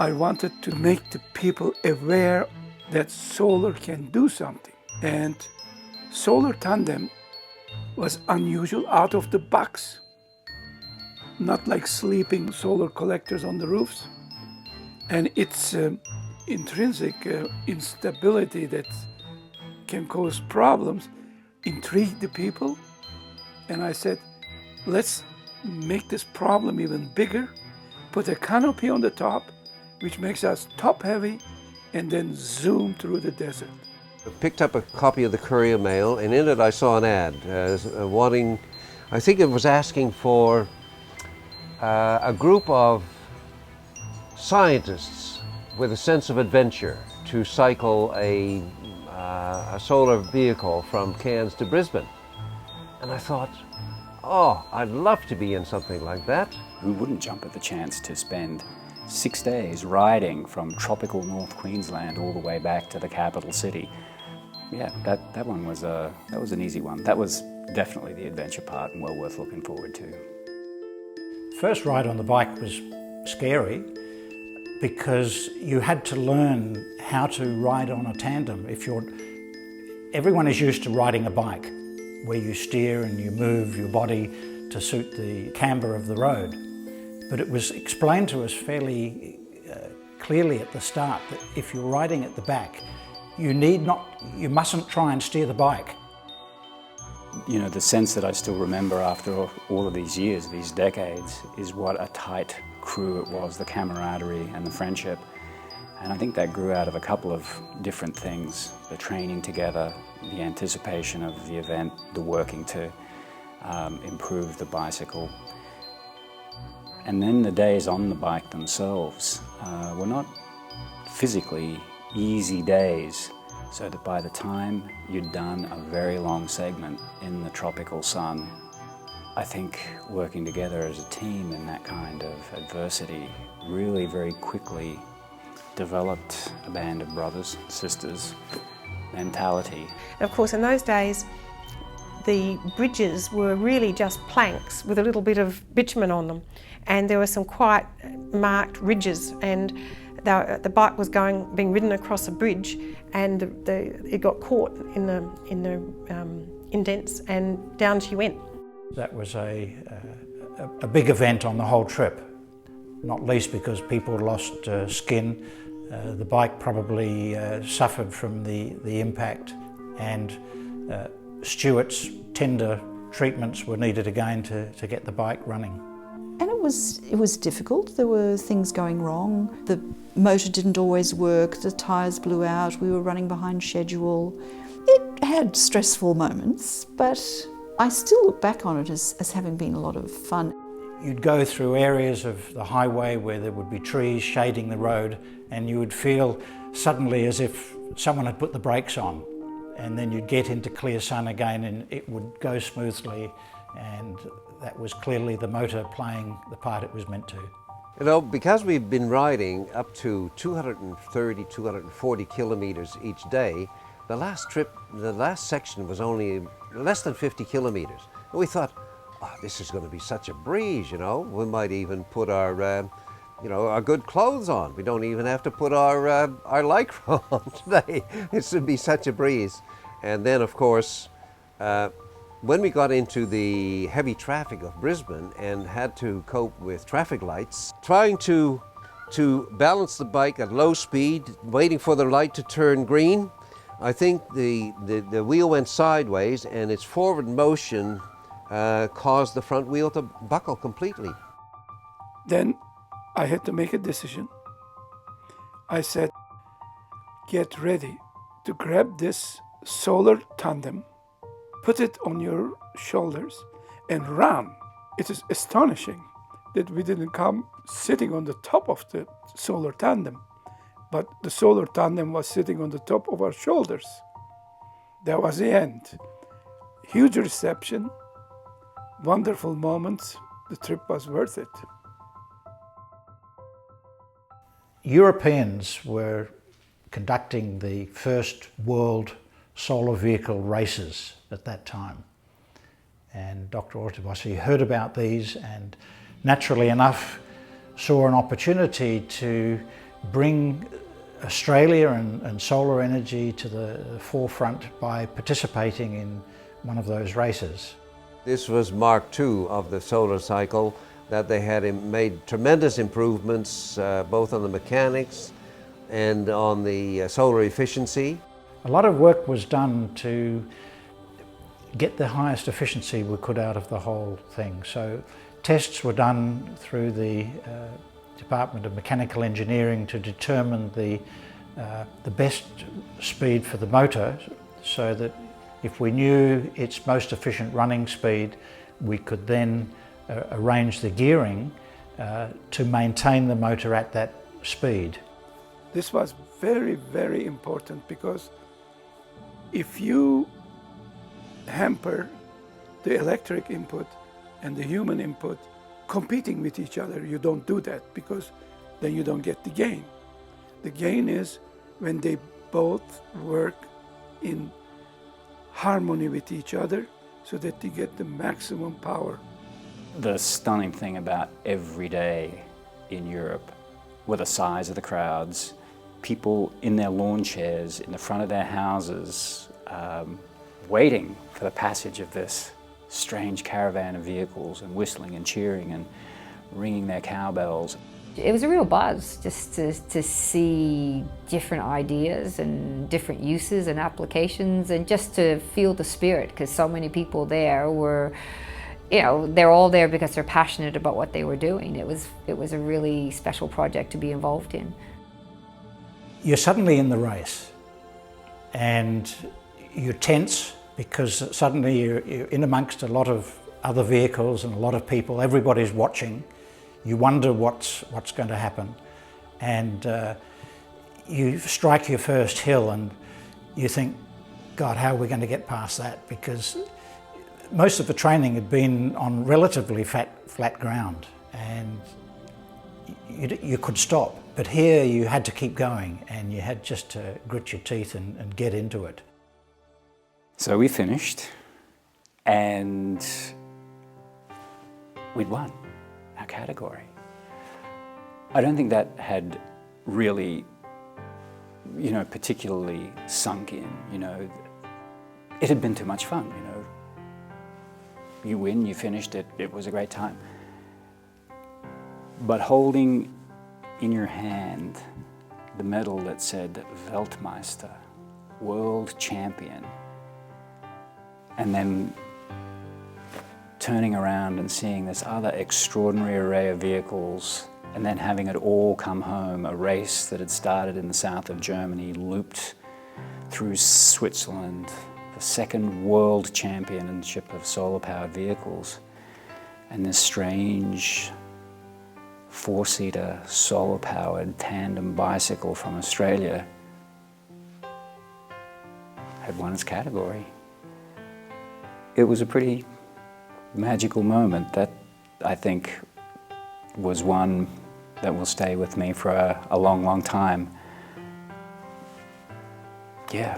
I wanted to make the people aware that solar can do something. And Solar Tandem was unusual, out of the box. Not like sleeping solar collectors on the roofs. And its intrinsic instability that can cause problems intrigued the people. And I said, let's make this problem even bigger, put a canopy on the top, which makes us top heavy, and then zoom through the desert. I picked up a copy of the Courier Mail, and in it I saw an ad wanting, I think it was asking for a group of scientists with a sense of adventure to cycle a solar vehicle from Cairns to Brisbane. And I thought, oh, I'd love to be in something like that. Who wouldn't jump at the chance to spend 6 days riding from tropical North Queensland all the way back to the capital city? Yeah, that one was that was an easy one. That was definitely the adventure part and well worth looking forward to. First ride on the bike was scary because you had to learn how to ride on a tandem. Everyone is used to riding a bike where you steer and you move your body to suit the camber of the road. But it was explained to us fairly clearly at the start that if you're riding at the back, you mustn't try and steer the bike. You know, the sense that I still remember after all of these years, these decades, is what a tight crew it was, the camaraderie and the friendship. And I think that grew out of a couple of different things: the training together, the anticipation of the event, the working to improve the bicycle. And then the days on the bike themselves were not physically easy days, so that by the time you'd done a very long segment in the tropical sun, I think working together as a team in that kind of adversity really very quickly developed a band of brothers, sisters mentality. And of course, in those days, the bridges were really just planks with a little bit of bitumen on them, and there were some quite marked ridges, and the bike was being ridden across a bridge, and it got caught in the indents, and down she went. That was a big event on the whole trip, not least because people lost skin. The bike probably suffered from the impact, and Stuart's tender treatments were needed again to get the bike running. And it was difficult. There were things going wrong. The motor didn't always work, the tyres blew out, we were running behind schedule. It had stressful moments, but I still look back on it as having been a lot of fun. You'd go through areas of the highway where there would be trees shading the road, and you would feel suddenly as if someone had put the brakes on, and then you'd get into clear sun again and it would go smoothly, and that was clearly the motor playing the part it was meant to. You know, because we've been riding up to 230, 240 kilometers each day, the last section was only less than 50 kilometers. And we thought, oh, this is going to be such a breeze, you know. We might even put our good clothes on. We don't even have to put our lycra on today. This would be such a breeze. And then, of course, when we got into the heavy traffic of Brisbane and had to cope with traffic lights, trying to balance the bike at low speed, waiting for the light to turn green, I think the wheel went sideways, and its forward motion caused the front wheel to buckle completely. Then I had to make a decision. I said, get ready to grab this Solar Tandem, put it on your shoulders and run. It is astonishing that we didn't come sitting on the top of the Solar Tandem, but the Solar Tandem was sitting on the top of our shoulders. That was the end. Huge reception, wonderful moments. The trip was worth it. Europeans were conducting the first world solar vehicle races at that time. And Dr. Ortobossi heard about these and naturally enough saw an opportunity to bring Australia and solar energy to the forefront by participating in one of those races. This was Mark II of the solar cycle, that they had made tremendous improvements both on the mechanics and on the solar efficiency. A lot of work was done to get the highest efficiency we could out of the whole thing. So tests were done through the Department of Mechanical Engineering to determine the best speed for the motor, so that if we knew its most efficient running speed, we could then arrange the gearing to maintain the motor at that speed. This was very, very important, because if you hamper the electric input and the human input competing with each other, you don't do that, because then you don't get the gain. The gain is when they both work in harmony with each other so that they get the maximum power. The stunning thing about every day in Europe were the size of the crowds, people in their lawn chairs in the front of their houses, waiting for the passage of this strange caravan of vehicles, and whistling and cheering and ringing their cowbells. It was a real buzz just to see different ideas and different uses and applications, and just to feel the spirit, because so many people there were, you know, they're all there because they're passionate about what they were doing. It was a really special project to be involved in. You're suddenly in the race and you're tense, because suddenly you're in amongst a lot of other vehicles and a lot of people. Everybody's watching. You wonder what's going to happen, and you strike your first hill and you think, God, how are we going to get past that? Because most of the training had been on relatively flat ground, and you could stop. But here you had to keep going, and you had just to grit your teeth and get into it. So we finished, and we'd won our category. I don't think that had really, particularly sunk in, It had been too much fun, You win, you finished it, it was a great time. But holding in your hand the medal that said Weltmeister, world champion, and then turning around and seeing this other extraordinary array of vehicles, and then having it all come home, a race that had started in the south of Germany, looped through Switzerland, the second world championship of solar-powered vehicles, and this strange four-seater solar-powered tandem bicycle from Australia had won its category. It was a pretty magical moment that I think was one that will stay with me for a long, long time. Yeah.